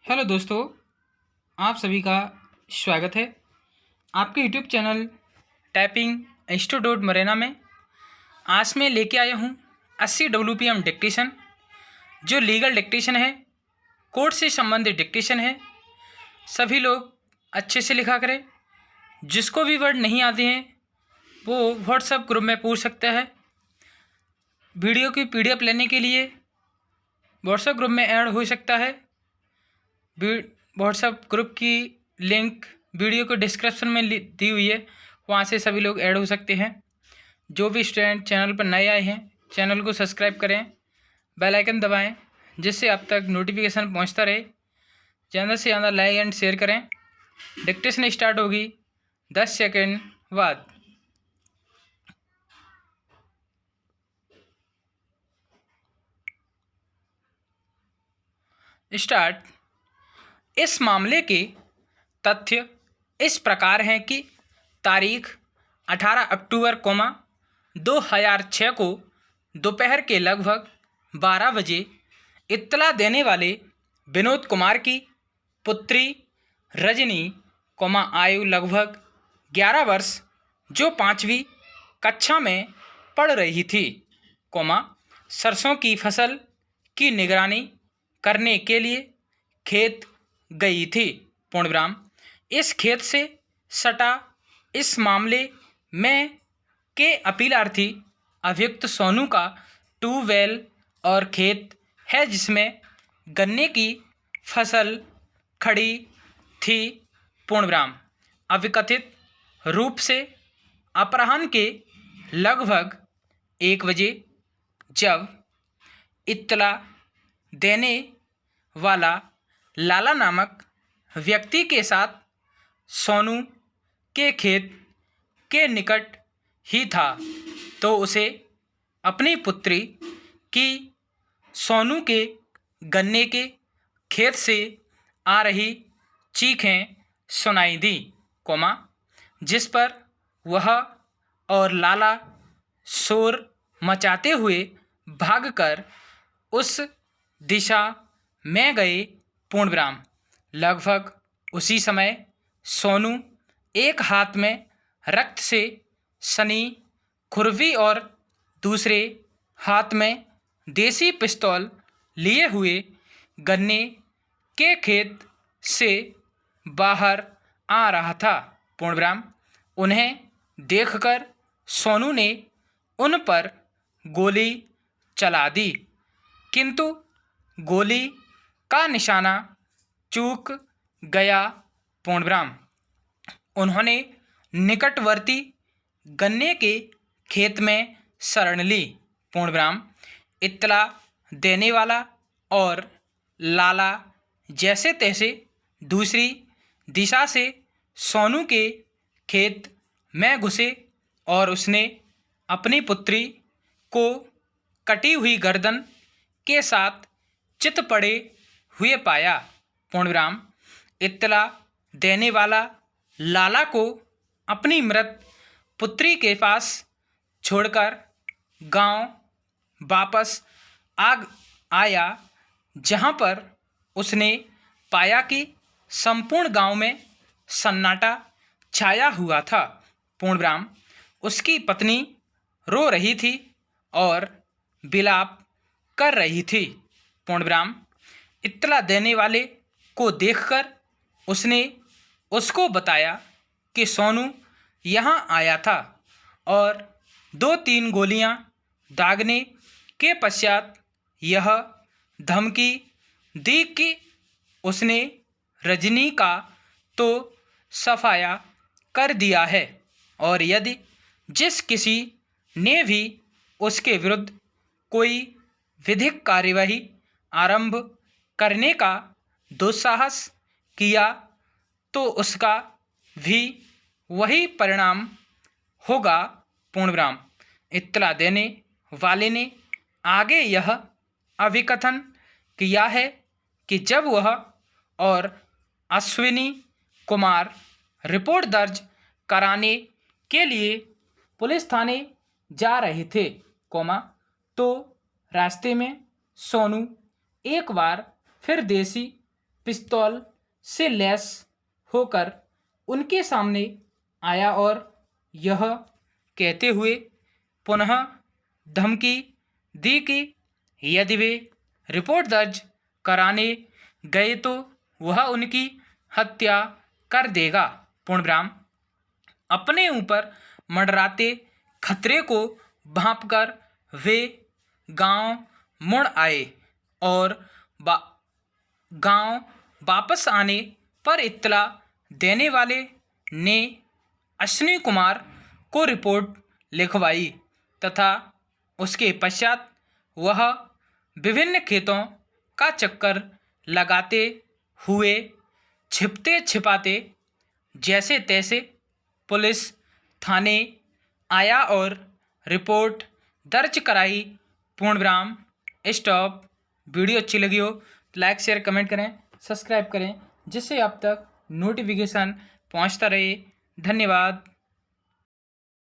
Hello दोस्तों, आप सभी का स्वागत है आपके यूट्यूब चैनल टाइपिंग इंस्टीट्यूट मरेना में। आज मैं लेके आया हूँ 80 WPM डिक्टेशन, जो लीगल डिक्टेशन है, कोर्ट से संबंधित डिक्टेशन है। सभी लोग अच्छे से लिखा करें। जिसको भी वर्ड नहीं आते हैं वो व्हाट्सएप ग्रुप में पूछ सकता है। वीडियो की PDF लेने के लिए व्हाट्सएप ग्रुप में ऐड हो सकता है। व्हाट्सएप ग्रुप की लिंक वीडियो को डिस्क्रिप्शन में दी हुई है, वहाँ से सभी लोग ऐड हो सकते हैं। जो भी स्टूडेंट चैनल पर नए आए हैं, चैनल को सब्सक्राइब करें, बेल आइकन दबाएं, जिससे आप तक नोटिफिकेशन पहुंचता रहे। ज़्यादा से ज़्यादा लाइक एंड शेयर करें। डिक्टेशन स्टार्ट होगी 10 सेकेंड बाद। स्टार्ट। इस मामले के तथ्य इस प्रकार हैं कि तारीख 18 अक्टूबर 2006 को दोपहर के लगभग 12 बजे इत्तला देने वाले विनोद कुमार की पुत्री रजनी आयु लगभग 11 वर्ष, जो 5वीं कक्षा में पढ़ रही थी, सरसों की फसल की निगरानी करने के लिए खेत गई थी। पूर्णविराम। इस खेत से सटा इस मामले में के अपीलार्थी अभियुक्त सोनू का ट्यूबवेल और खेत है, जिसमें गन्ने की फसल खड़ी थी। पूर्णविराम। अविकथित रूप से अपराह्न के लगभग 1 बजे जब इत्तला देने वाला लाला नामक व्यक्ति के साथ सोनू के खेत के निकट ही था, तो उसे अपनी पुत्री की सोनू के गन्ने के खेत से आ रही चीखें सुनाई दी, जिस पर वह और लाला शोर मचाते हुए भागकर उस दिशा में गए। पूर्णविराम। लगभग उसी समय सोनू एक हाथ में रक्त से सनी खुरवी और दूसरे हाथ में देसी पिस्तौल लिए हुए गन्ने के खेत से बाहर आ रहा था। पूर्णविराम। उन्हें देखकर सोनू ने उन पर गोली चला दी, किंतु गोली का निशाना चूक गया। पूर्णविराम। उन्होंने निकटवर्ती गन्ने के खेत में शरण ली। पूर्णविराम। इत्तला देने वाला और लाला जैसे तैसे दूसरी दिशा से सोनू के खेत में घुसे और उसने अपनी पुत्री को कटी हुई गर्दन के साथ चित पड़े हुए पाया। पूर्णविराम। इत्तला देने वाला लाला को अपनी मृत पुत्री के पास छोड़कर गांव वापस आया, जहां पर उसने पाया कि संपूर्ण गांव में सन्नाटा छाया हुआ था। पूर्णविराम। उसकी पत्नी रो रही थी और विलाप कर रही थी। पूर्णविराम। इत्तला देने वाले को देखकर उसने उसको बताया कि सोनू यहाँ आया था और 2-3 गोलियां दागने के पश्चात यह धमकी दी कि उसने रजनी का तो सफाया कर दिया है, और यदि जिस किसी ने भी उसके विरुद्ध कोई विधिक कार्यवाही आरंभ करने का दुस्साहस किया तो उसका भी वही परिणाम होगा। पूर्णविराम। इत्तला देने वाले ने आगे यह अभिकथन किया है कि जब वह और अश्विनी कुमार रिपोर्ट दर्ज कराने के लिए पुलिस थाने जा रहे थे, तो रास्ते में सोनू एक बार फिर देसी पिस्तौल से लैस होकर उनके सामने आया और यह कहते हुए पुनः धमकी दी कि यदि वे रिपोर्ट दर्ज कराने गए तो वह उनकी हत्या कर देगा। पूर्णविराम। अपने ऊपर मंडराते खतरे को भांपकर वे गांव मुड़ आए और गांव वापस आने पर इत्तला देने वाले ने अश्विनी कुमार को रिपोर्ट लिखवाई तथा उसके पश्चात वह विभिन्न खेतों का चक्कर लगाते हुए छिपते छिपाते जैसे तैसे पुलिस थाने आया और रिपोर्ट दर्ज कराई। पूर्णविराम। स्टॉप। वीडियो अच्छी लगी हो तो लाइक शेयर कमेंट करें, सब्सक्राइब करें जिससे आप तक नोटिफिकेशन पहुंचता रहे। धन्यवाद।